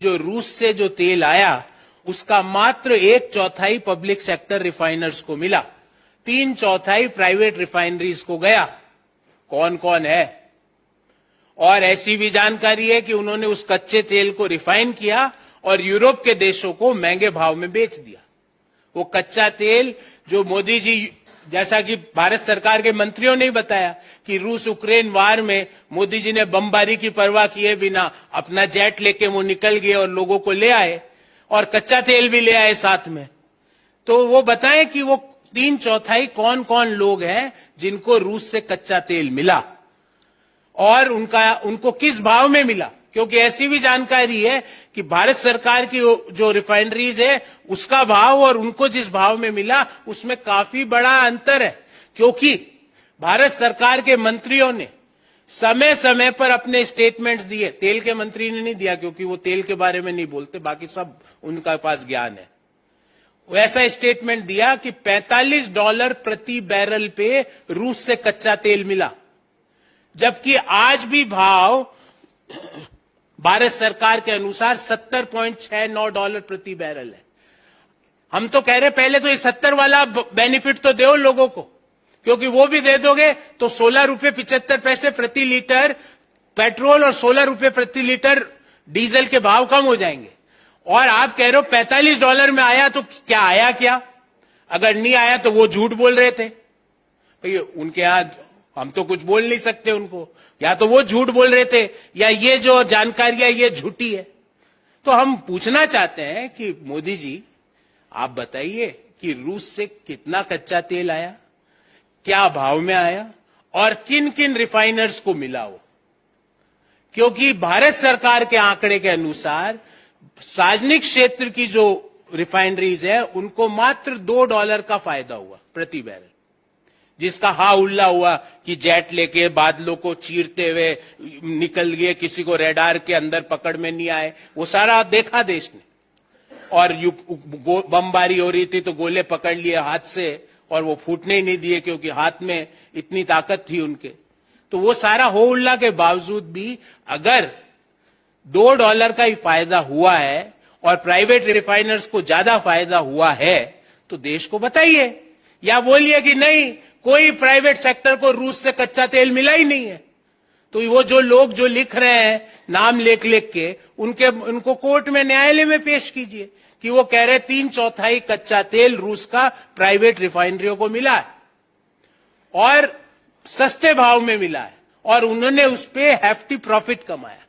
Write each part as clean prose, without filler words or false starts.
जो रूस से जो तेल आया उसका मात्र 1/4 पब्लिक सेक्टर रिफाइनर्स को मिला, 3/4 प्राइवेट रिफाइनरीज को गया। कौन कौन है? और ऐसी भी जानकारी है कि उन्होंने उस कच्चे तेल को रिफाइन किया और यूरोप के देशों को महंगे भाव में बेच दिया। वो कच्चा तेल जो मोदी जी, जैसा कि भारत सरकार के मंत्रियों ने बताया कि रूस यूक्रेन वार में मोदी जी ने बमबारी की परवाह किए बिना अपना जेट लेके वो निकल गए और लोगों को ले आए और कच्चा तेल भी ले आए साथ में। तो वो बताएं कि वो 3/4 कौन कौन लोग हैं जिनको रूस से कच्चा तेल मिला और उनको किस भाव में मिला। क्योंकि ऐसी भी जानकारी है कि भारत सरकार की जो रिफाइनरीज है उसका भाव और उनको जिस भाव में मिला उसमें काफी बड़ा अंतर है। क्योंकि भारत सरकार के मंत्रियों ने समय समय पर अपने स्टेटमेंट्स दिए, तेल के मंत्री ने नहीं दिया क्योंकि वो तेल के बारे में नहीं बोलते, बाकी सब उनका पास ज्ञान है। वैसा स्टेटमेंट दिया कि $45 प्रति बैरल पे रूस से कच्चा तेल मिला, जबकि आज भी भाव भारत सरकार के अनुसार $70.69 प्रति बैरल है। हम तो कह रहे पहले तो ये 70 वाला बेनिफिट तो दो लोगों को, क्योंकि वो भी दे दोगे तो $16.75 प्रति लीटर पेट्रोल और $16 प्रति लीटर डीजल के भाव कम हो जाएंगे। और आप कह रहे हो $45 में आया, तो क्या आया? क्या अगर नहीं आया तो वो झूठ बोल रहे थे भैया। उनके यहां हम तो कुछ बोल नहीं सकते उनको, या तो वो झूठ बोल रहे थे या ये जो जानकारियां ये झूठी है। तो हम पूछना चाहते हैं कि मोदी जी आप बताइए कि रूस से कितना कच्चा तेल आया, क्या भाव में आया और किन किन रिफाइनर्स को मिला वो। क्योंकि भारत सरकार के आंकड़े के अनुसार सार्वजनिक क्षेत्र की जो रिफाइनरीज है उनको मात्र $2 का फायदा हुआ प्रति बैरल, जिसका हा उल्ला हुआ कि जेट लेके बादलों को चीरते हुए निकल गए, किसी को रेडार के अंदर पकड़ में नहीं आए, वो सारा देखा देश ने। और बमबारी हो रही थी तो गोले पकड़ लिए हाथ से और वो फूटने ही नहीं दिए क्योंकि हाथ में इतनी ताकत थी उनके। तो वो सारा हो उल्ला के बावजूद भी अगर $2 का ही फायदा हुआ है और प्राइवेट रिफाइनर्स को ज्यादा फायदा हुआ है तो देश को बताइए, या बोलिए कि नहीं कोई प्राइवेट सेक्टर को रूस से कच्चा तेल मिला ही नहीं है। तो वो जो लोग जो लिख रहे हैं नाम लिख लिख के उनको कोर्ट में न्यायालय में पेश कीजिए कि वो कह रहे 3/4 कच्चा तेल रूस का प्राइवेट रिफाइनरियों को मिला है और सस्ते भाव में मिला है और उन्होंने उस पे हेफ्टी प्रॉफिट कमाया।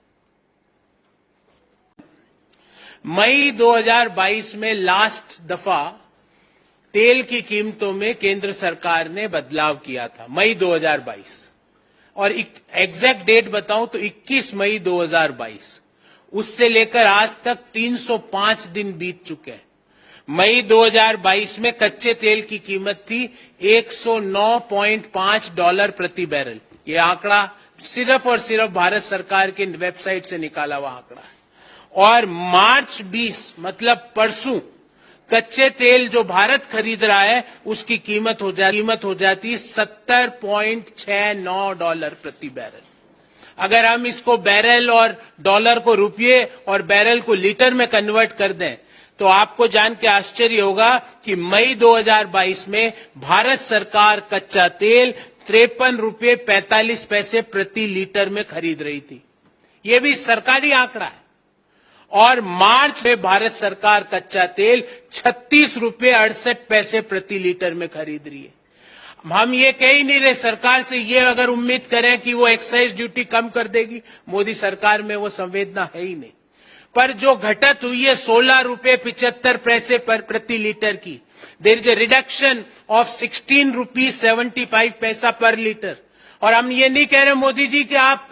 मई 2022 में लास्ट दफा तेल की कीमतों में केंद्र सरकार ने बदलाव किया था, मई 2022। और एग्जैक्ट डेट बताऊं तो 21 मई 2022। उससे लेकर आज तक 305 दिन बीत चुके हैं। मई 2022 में कच्चे तेल की कीमत थी $109.5 प्रति बैरल। ये आंकड़ा सिर्फ और सिर्फ भारत सरकार के वेबसाइट से निकाला हुआ आंकड़ा है। और मार्च 20 मतलब परसों कच्चे तेल जो भारत खरीद रहा है उसकी कीमत हो जाती $70.69 प्रति बैरल। अगर हम इसको बैरल और डॉलर को रुपये और बैरल को लीटर में कन्वर्ट कर दें तो आपको जान के आश्चर्य होगा कि मई 2022 में भारत सरकार कच्चा तेल ₹53.45 प्रति लीटर में खरीद रही थी। यह भी सरकारी आंकड़ा है। और मार्च में भारत सरकार कच्चा तेल ₹36.68 प्रति लीटर में खरीद रही है। हम ये कह ही नहीं रहे सरकार से ये अगर उम्मीद करें कि वो एक्साइज ड्यूटी कम कर देगी, मोदी सरकार में वो संवेदना है ही नहीं। पर जो घटत हुई है ₹16.75 प्रति लीटर की, there is a reduction of ₹16.75 per litre. और हम ये नहीं कह रहे मोदी जी कि आप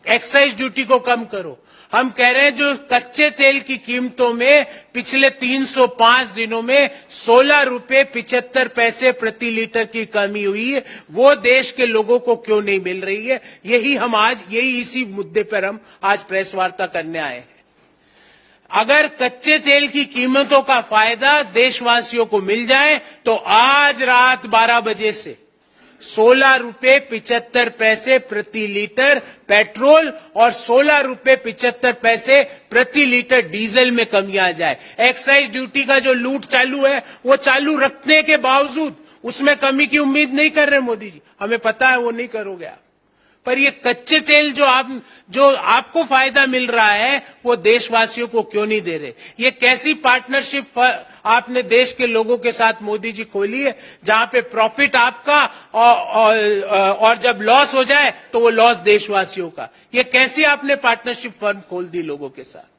एक्साइज ड्यूटी को कम करो, हम कह रहे हैं जो कच्चे तेल की कीमतों में पिछले 305 दिनों में $16.75 प्रति लीटर की कमी हुई है, वो देश के लोगों को क्यों नहीं मिल रही है। यही इसी मुद्दे पर हम आज प्रेस वार्ता करने आए हैं। अगर कच्चे तेल की कीमतों का फायदा देशवासियों को मिल जाए तो आज रात 12 बजे से 16 रुपए 75 पैसे प्रति लीटर पेट्रोल और 16 रुपए 75 पैसे प्रति लीटर डीजल में कमी आ जाए। एक्साइज ड्यूटी का जो लूट चालू है वो चालू रखने के बावजूद उसमें कमी की उम्मीद नहीं कर रहे मोदी जी, हमें पता है वो नहीं करोगे आप। पर ये कच्चे तेल जो आपको फायदा मिल रहा है वो देशवासियों को क्यों नहीं दे रहे? ये कैसी पार्टनरशिप आपने देश के लोगों के साथ मोदी जी खोली है जहां पे प्रॉफिट आपका और जब लॉस हो जाए तो वो लॉस देशवासियों का? ये कैसी आपने पार्टनरशिप फर्म खोल दी लोगों के साथ?